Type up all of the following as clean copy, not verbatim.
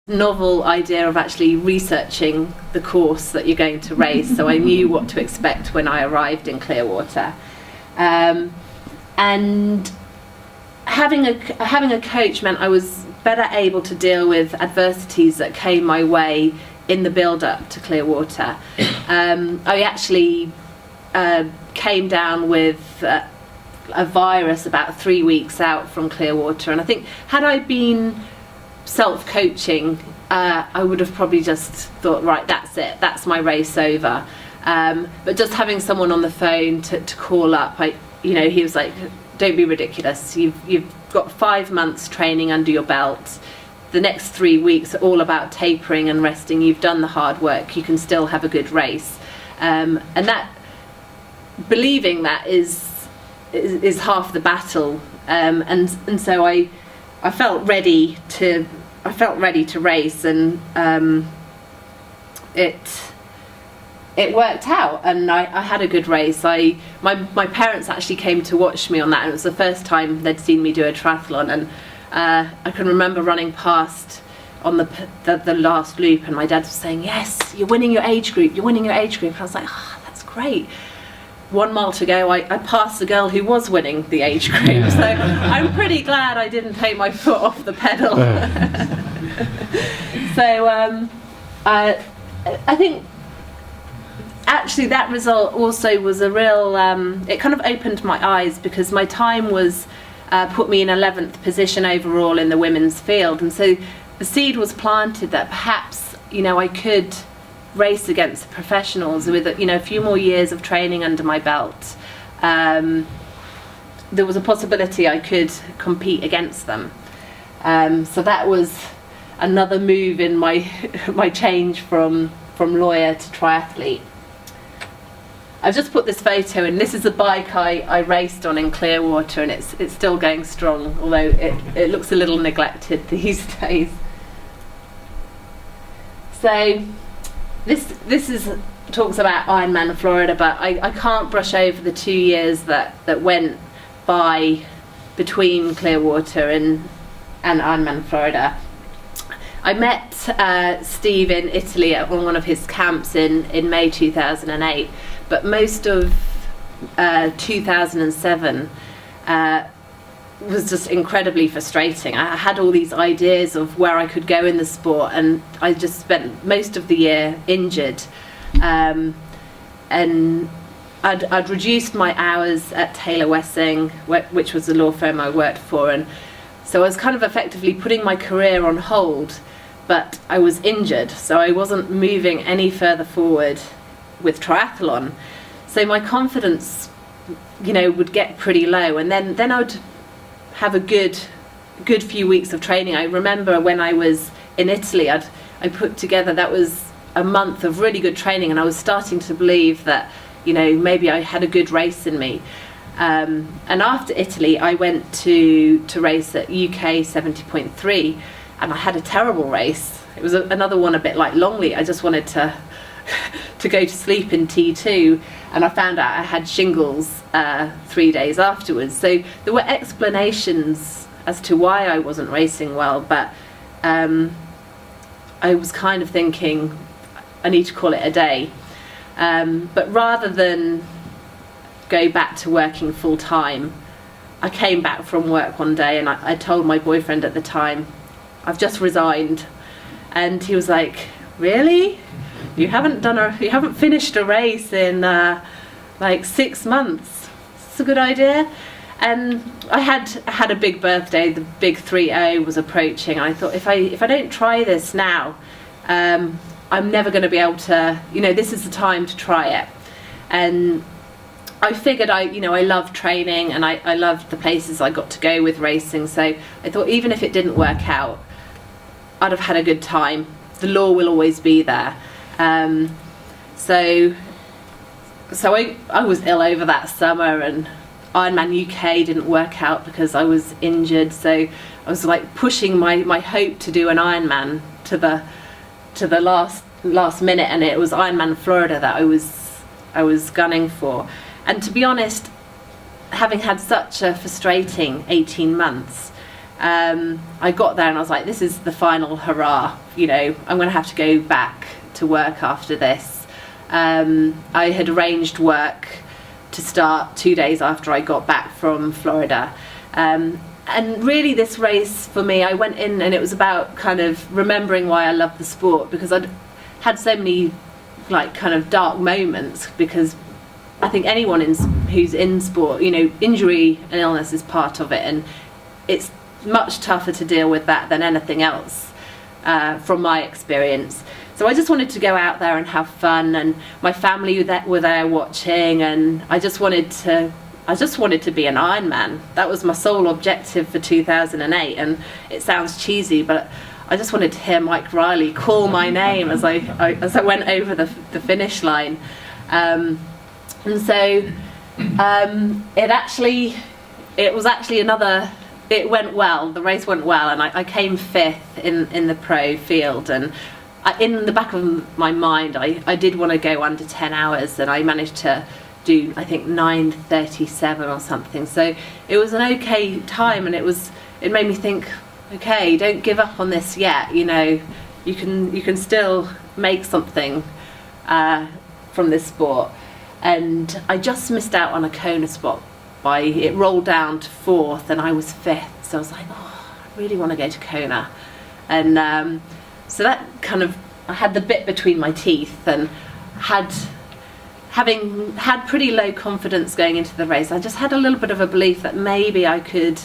novel idea of actually researching the course that you're going to race, so I knew what to expect when I arrived in Clearwater. And having a coach meant I was better able to deal with adversities that came my way in the build-up to Clearwater. I actually came down with a virus about 3 weeks out from Clearwater, and I think had I been self-coaching, I would have probably just thought, right, that's it, that's my race over. But just having someone on the phone to call up, he was like, don't be ridiculous, you've got 5 months training under your belt, the next 3 weeks are all about tapering and resting, you've done the hard work, you can still have a good race. And that, believing that is half the battle. And so I felt ready to race, and it worked out, and I had a good race. My parents actually came to watch me on that, and it was the first time they'd seen me do a triathlon, and I can remember running past on the last loop, and my dad was saying, yes, you're winning your age group, and I was like, that's great. 1 mile to go, I passed the girl who was winning the age group, so I'm pretty glad I didn't take my foot off the pedal. So I think actually that result also was a real, it kind of opened my eyes, because my time was put me in 11th position overall in the women's field, and so the seed was planted that perhaps I could race against the professionals with a few more years of training under my belt. There was a possibility I could compete against them. So that was another move in my change from lawyer to triathlete. I've just put this photo in. This is a bike I raced on in Clearwater, and it's still going strong, although it looks a little neglected these days. So this talks about Ironman Florida, but I can't brush over the 2 years that went by between Clearwater and Ironman Florida. I met Steve in Italy at one of his camps in May 2008, but most of 2007 was just incredibly frustrating. I had all these ideas of where I could go in the sport, and I just spent most of the year injured. And I'd reduced my hours at Taylor Wessing, which was the law firm I worked for, and so I was kind of effectively putting my career on hold, but I was injured, so I wasn't moving any further forward with triathlon. So my confidence, would get pretty low, and then I'd have a good few weeks of training. I remember when I was in Italy, I put together, that was a month of really good training, and I was starting to believe that maybe I had a good race in me. And after Italy, I went to race at UK 70.3, and I had a terrible race. It was another one a bit like Longley. I just wanted to go to sleep in T2, and I found out I had shingles 3 days afterwards. So there were explanations as to why I wasn't racing well, but I was kind of thinking I need to call it a day. But rather than go back to working full time, I came back from work one day, and I told my boyfriend at the time, I've just resigned. And he was like, really? You haven't finished a race in like 6 months. It's a good idea. And I had a big birthday. The big 3-0 was approaching. I thought, if I don't try this now, I'm never going to be able to. This is the time to try it. And I figured I loved training, and I loved the places I got to go with racing. So I thought, even if it didn't work out, I'd have had a good time. The law will always be there. So I was ill over that summer, and Ironman UK didn't work out because I was injured. So I was like pushing my hope to do an Ironman to the last minute, and it was Ironman Florida that I was gunning for. And to be honest, having had such a frustrating 18 months, I got there and I was like, this is the final hurrah, you know, I'm going to have to go back to work after this. I had arranged work to start 2 days after I got back from Florida. And really this race for me, I went in and it was about kind of remembering why I love the sport, because I'd had so many like kind of dark moments, because I think anyone who's in sport, you know, injury and illness is part of it, and it's much tougher to deal with that than anything else, from my experience. So I just wanted to go out there and have fun, and my family were there watching, and I just wanted to be an Ironman. That was my sole objective for 2008, and it sounds cheesy, but I just wanted to hear Mike Riley call my name as I went over the finish line. And so it went well. The race went well, and I came 5th in the pro field. And in the back of my mind, I did want to go under 10 hours, and I managed to do, I think, 9:37 or something. So it was an okay time, and it made me think, okay, don't give up on this yet. You know, you can still make something from this sport. And I just missed out on a Kona spot. It rolled down to 4th, and I was 5th. So I was like, oh, I really want to go to Kona. And so that kind of, I had the bit between my teeth, and having had pretty low confidence going into the race, I just had a little bit of a belief that maybe I could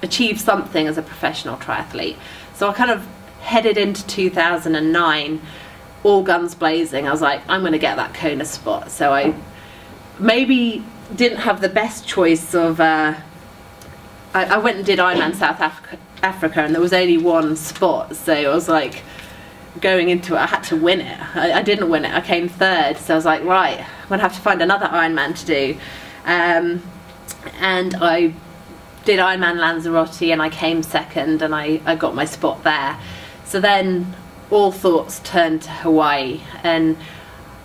achieve something as a professional triathlete. So I kind of headed into 2009 all guns blazing. I was like, I'm going to get that Kona spot. So I maybe didn't have the best choice of I went and did Ironman South Africa, and there was only one spot, so I was like, going into it, I had to win it. I didn't win it. I came 3rd, so I was like, right, I'm going to have to find another Ironman to do. And I did Ironman Lanzarote, and I came 2nd, and I got my spot there. So then all thoughts turned to Hawaii, and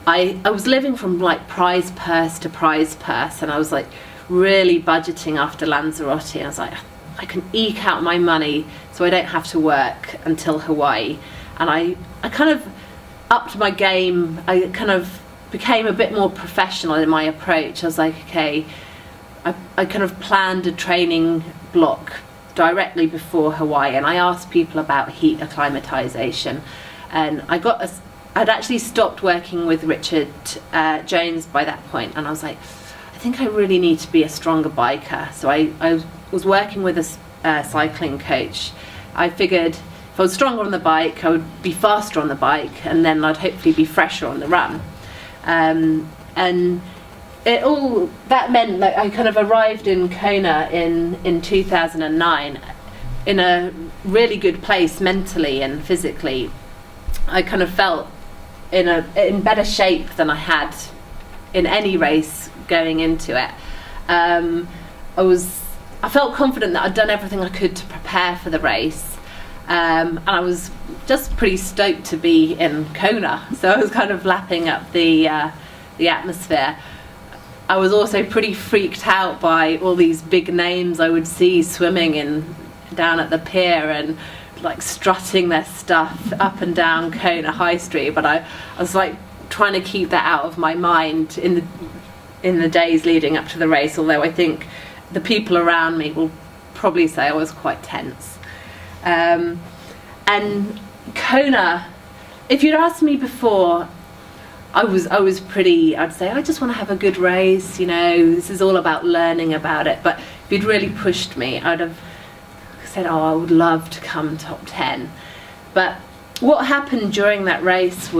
I was living from like prize purse to prize purse, and I was like really budgeting after Lanzarote. I was like, I can eke out my money so I don't have to work until Hawaii. And I kind of upped my game. I kind of became a bit more professional in my approach. I was like, okay, I kind of planned a training block directly before Hawaii, and I asked people about heat acclimatization. And I'd actually stopped working with Richard Jones by that point, and I was like, I think I really need to be a stronger biker. So I was working with a cycling coach. I figured if I was stronger on the bike, I would be faster on the bike, and then I'd hopefully be fresher on the run. And that meant that I kind of arrived in Kona in 2009 in a really good place mentally and physically. I kind of felt in better shape than I had in any race going into it. I felt confident that I'd done everything I could to prepare for the race, and I was just pretty stoked to be in Kona. So I was kind of lapping up the atmosphere. I was also pretty freaked out by all these big names I would see swimming down at the pier and like strutting their stuff up and down Kona High Street. But I was like trying to keep that out of my mind in the days leading up to the race, although I think the people around me will probably say I was quite tense. And Kona, if you'd asked me before, I'd say I just want to have a good race, you know, this is all about learning about it. But if you'd really pushed me, I'd have said, oh, I would love to come top 10. But what happened during that race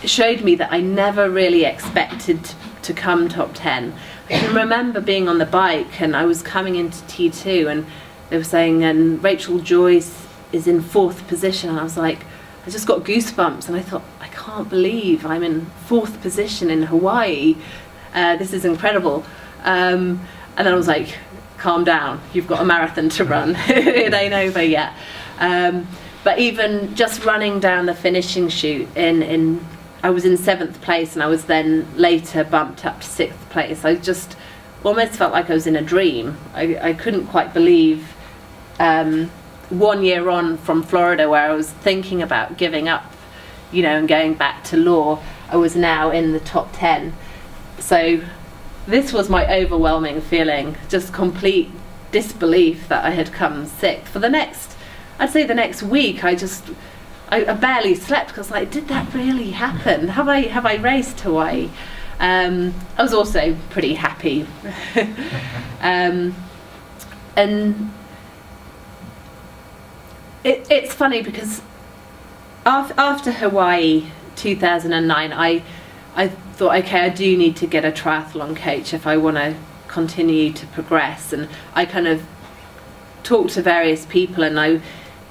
showed me that I never really expected to come top 10. I can remember being on the bike, and I was coming into T2, and they were saying, and Rachel Joyce is in 4th position, and I was like, I just got goosebumps, and I thought, I can't believe I'm in 4th position in Hawaii. This is incredible. And then I was like, calm down, you've got a marathon to run. It ain't over yet. But even just running down the finishing chute I was in 7th place, and I was then later bumped up to 6th place. I just almost felt like I was in a dream. I couldn't quite believe 1 year on from Florida, where I was thinking about giving up, and going back to law, I was now in the top 10. So this was my overwhelming feeling, just complete disbelief that I had come sixth. For the next week, I barely slept, because did that really happen? Have I raced Hawaii? I was also pretty happy. And it's funny, because after Hawaii 2009, I thought, okay, I do need to get a triathlon coach if I want to continue to progress. And I kind of talked to various people, and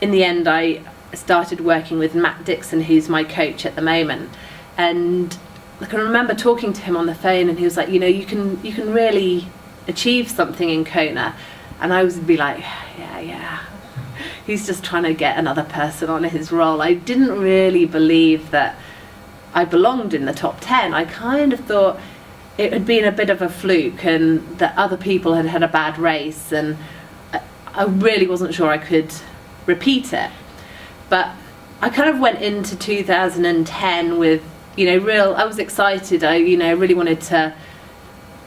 in the end I started working with Matt Dixon, who's my coach at the moment. And I can remember talking to him on the phone, and he was like, you can really achieve something in Kona. And I would be like, yeah, he's just trying to get another person on his roll. I didn't really believe that I belonged in the top 10. I kind of thought it had been a bit of a fluke, and that other people had had a bad race, and I really wasn't sure I could repeat it. But I kind of went into 2010 with, I was excited. I really wanted to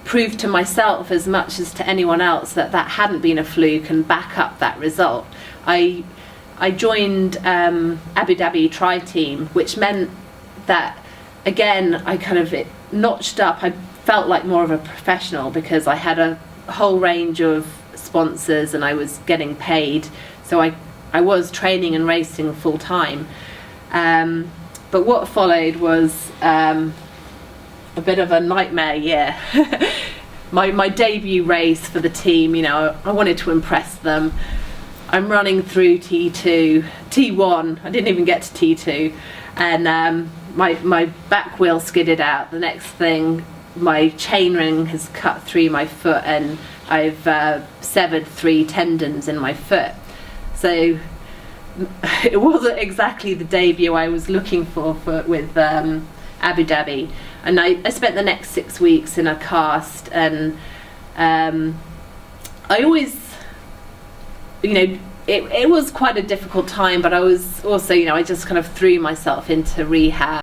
prove to myself, as much as to anyone else, that hadn't been a fluke, and back up that result. I joined Abu Dhabi Tri Team, which meant that, again, I kind of notched up. I felt like more of a professional, because I had a whole range of sponsors, and I was getting paid. So I was training and racing full time. But what followed was a bit of a nightmare year. My debut race for the team, I wanted to impress them. I'm running through T1. I didn't even get to T2, and my back wheel skidded out. The next thing, my chain ring has cut through my foot, and I've severed 3 tendons in my foot. So it wasn't exactly the debut I was looking for with Abu Dhabi. And I spent the next 6 weeks in a cast, and I always, it was quite a difficult time, but I was also, I just kind of threw myself into rehab.